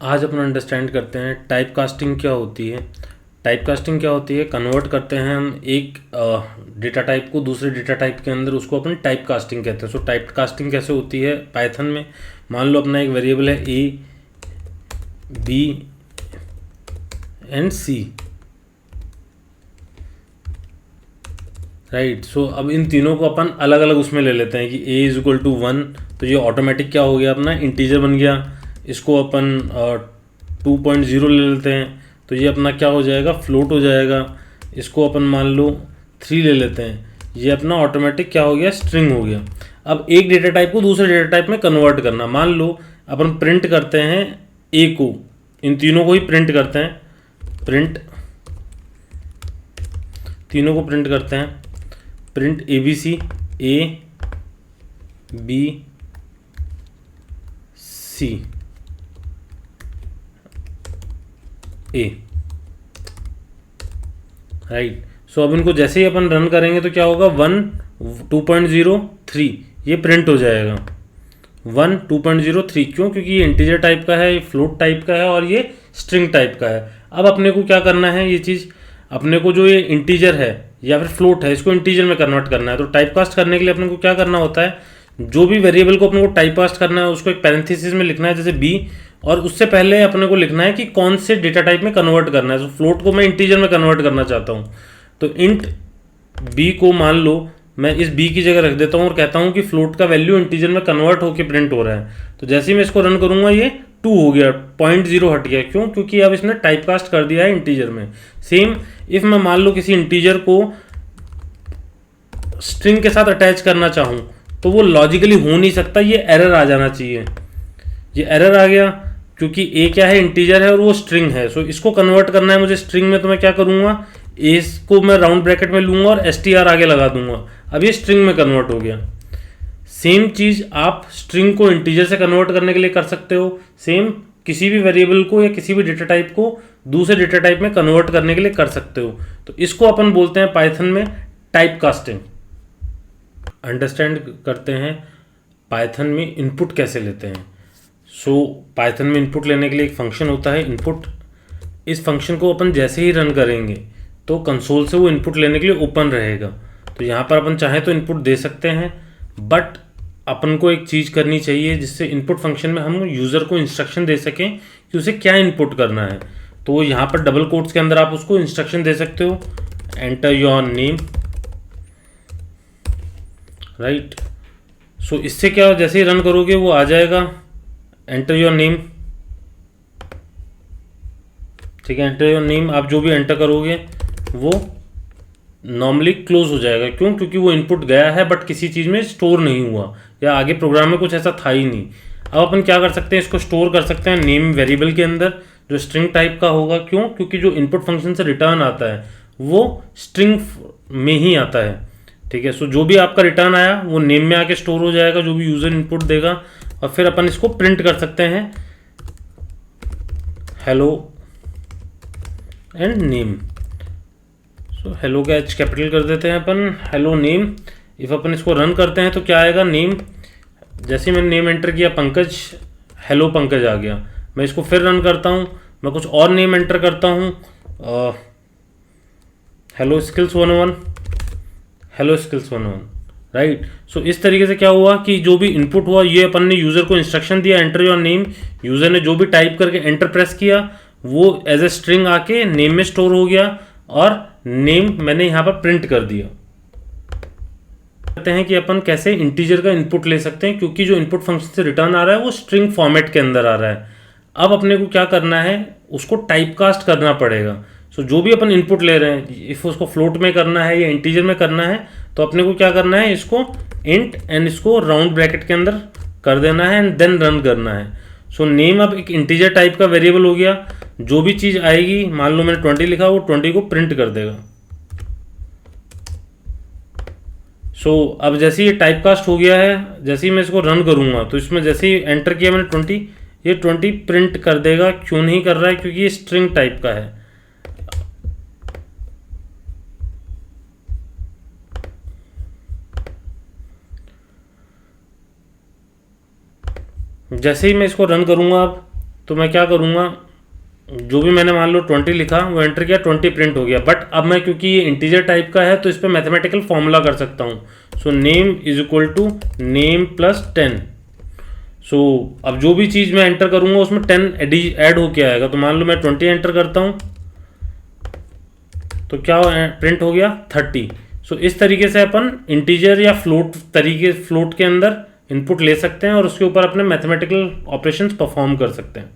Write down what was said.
आज अपन अंडरस्टैंड करते हैं टाइप कास्टिंग क्या होती है। टाइप कास्टिंग क्या होती है, कन्वर्ट करते हैं हम एक डेटा टाइप को दूसरे डेटा टाइप के अंदर, उसको अपन टाइप कास्टिंग कहते हैं। सो टाइप कास्टिंग कैसे होती है पाइथन में, मान लो अपना एक वेरिएबल है A B and C, right. So अब इन तीनों को अपन अलग अलग उसमें ले लेते हैं कि a इज इक्वल टू 1, तो ये ऑटोमेटिक क्या हो गया अपना इंटीजर बन गया। इसको अपन 2.0 ले लेते हैं तो ये अपना क्या हो जाएगा, फ्लोट हो जाएगा। इसको अपन मान लो 3 ले लेते हैं, ये अपना ऑटोमेटिक क्या हो गया, स्ट्रिंग हो गया। अब एक डेटा टाइप को दूसरे डेटा टाइप में कन्वर्ट करना, मान लो अपन प्रिंट करते हैं ए को, इन तीनों को ही प्रिंट करते हैं, प्रिंट तीनों को प्रिंट करते हैं, print A B C, A B C A, right. So अब इनको जैसे ही अपन रन करेंगे तो क्या होगा, 1 2.0 3 ये प्रिंट हो जाएगा। 1 2.0 3 क्यों, क्योंकि ये इंटीजर टाइप का है, ये फ्लोट टाइप का है और ये स्ट्रिंग टाइप का है। अब अपने को क्या करना है, ये चीज़ अपने को जो ये इंटीजर है या फिर फ्लोट है इसको इंटीजर में कन्वर्ट करना है। तो टाइप कास्ट करने के लिए अपने को क्या करना होता है, जो भी वेरिएबल को अपने को टाइप कास्ट करना है उसको एक पैरेंथेसिस में लिखना है जैसे बी, और उससे पहले अपने को लिखना है कि कौन से डेटा टाइप में कन्वर्ट करना है। तो फ्लोट को मैं इंटीजर में कन्वर्ट करना चाहता हूँ, तो इंट बी को मान लो मैं इस बी की जगह रख देता हूँ और कहता हूँ कि फ्लोट का वैल्यू इंटीजर में कन्वर्ट होकर प्रिंट हो रहा है। तो जैसे ही मैं इसको रन करूँगा ये 2 हो गया, 0.0 हट गया, क्यों, क्योंकि अब इसने टाइप कास्ट कर दिया है इंटीजर में। सेम इफ मैं मान लो किसी इंटीजर को स्ट्रिंग के साथ अटैच करना चाहूँ तो वो लॉजिकली हो नहीं सकता, ये एरर आ जाना चाहिए। ये एरर आ गया क्योंकि ए क्या है, इंटीजर है और वो स्ट्रिंग है। सो इसको कन्वर्ट करना है मुझे स्ट्रिंग में, तो मैं क्या करूँगा, इसको मैं राउंड ब्रैकेट में लूँगा और str आगे लगा दूंगा। अब ये स्ट्रिंग में कन्वर्ट हो गया। सेम चीज़ आप स्ट्रिंग को इंटीजर से कन्वर्ट करने के लिए कर सकते हो। सेम किसी भी वेरिएबल को या किसी भी डेटा टाइप को दूसरे डेटा टाइप में कन्वर्ट करने के लिए कर सकते हो। तो इसको अपन बोलते हैं पाइथन में टाइप कास्टिंग। अंडरस्टैंड करते हैं पाइथन में इनपुट कैसे लेते हैं। सो पाइथन में इनपुट लेने के लिए एक फंक्शन होता है इनपुट। इस फंक्शन को अपन जैसे ही रन करेंगे तो कंसोल से वो इनपुट लेने के लिए ओपन रहेगा। तो यहाँ पर अपन चाहे तो इनपुट दे सकते हैं, बट अपन को एक चीज़ करनी चाहिए जिससे इनपुट फंक्शन में हम यूज़र को इंस्ट्रक्शन दे सकें कि उसे क्या इनपुट करना है। तो यहाँ पर डबल कोट्स के अंदर आप उसको इंस्ट्रक्शन दे सकते हो, एंटर योर नेम, राइट। सो इससे क्या, जैसे ही रन करोगे वो आ जाएगा एंटर योर नेम, ठीक है। एंटर योर नेम आप जो भी एंटर करोगे वो नॉर्मली क्लोज हो जाएगा, क्यों, क्योंकि वो इनपुट गया है बट किसी चीज़ में स्टोर नहीं हुआ या आगे प्रोग्राम में कुछ ऐसा था ही नहीं। अब अपन क्या कर सकते हैं, इसको स्टोर कर सकते हैं नेम वेरिएबल के अंदर जो स्ट्रिंग टाइप का होगा, क्यों, क्योंकि जो इनपुट फंक्शन से रिटर्न आता है वो स्ट्रिंग में ही आता है, ठीक है। सो जो भी आपका रिटर्न आया वो नेम में आके स्टोर हो जाएगा, जो भी यूज़र इनपुट देगा, और फिर अपन इसको प्रिंट कर सकते हैं hello and name. So hello का एच कैपिटल कर देते हैं अपन, हेलो नेम। इफ अपन इसको रन करते हैं तो क्या आएगा, नेम, जैसे ही मैंने नेम एंटर किया पंकज, हेलो पंकज आ गया। मैं इसको फिर रन करता हूँ, मैं कुछ और नेम एंटर करता हूँ, hello skills 101, hello skills 101, right. So इस तरीके से क्या हुआ कि जो भी इनपुट हुआ ये अपन ने यूज़र को इंस्ट्रक्शन दिया एंटर योर नेम, यूज़र ने जो भी टाइप करके एंटर प्रेस किया वो एज ए स्ट्रिंग आके नेम में स्टोर हो गया और नेम मैंने यहाँ पर प्रिंट कर दिया। कहते हैं कि अपन कैसे इंटीजर का इनपुट ले सकते हैं, क्योंकि जो इनपुट फंक्शन से रिटर्न आ रहा है वो स्ट्रिंग फॉर्मेट के अंदर आ रहा है। अब अपने को क्या करना है, उसको टाइप कास्ट करना पड़ेगा। सो जो भी अपन इनपुट ले रहे हैं, इफ उसको फ्लोट में करना है या इंटीजर में करना है, तो अपने को क्या करना है, इसको इंट एंड इसको राउंड ब्रैकेट के अंदर कर देना है एंड देन रन करना है। सो नेम अब एक इंटीजर टाइप का वेरिएबल हो गया, जो भी चीज़ आएगी, मान लो मैंने 20 लिखा, वो 20 को प्रिंट कर देगा। सो अब जैसे ये टाइप कास्ट हो गया है, जैसे ही मैं इसको रन करूँगा तो इसमें जैसे ही एंटर किया मैंने 20, ये 20 प्रिंट कर देगा। क्यों नहीं कर रहा है, क्योंकि ये स्ट्रिंग टाइप का है। जैसे ही मैं इसको रन करूँगा अब तो मैं क्या करूँगा, जो भी मैंने मान लो 20 लिखा वो एंटर किया, 20 प्रिंट हो गया। बट अब मैं क्योंकि ये इंटीजर टाइप का है तो इस पर मैथमेटिकल फॉर्मूला कर सकता हूँ। So name is equal to name plus 10। So अब जो भी चीज़ मैं एंटर करूँगा उसमें 10 ऐड होके आएगा। तो मान लो मैं 20 एंटर करता हूँ तो क्या प्रिंट हो गया 30। सो इस तरीके से अपन इंटीजर या फ्लोट के अंदर इनपुट ले सकते हैं और उसके ऊपर अपने मैथमेटिकल ऑपरेशंस परफॉर्म कर सकते हैं।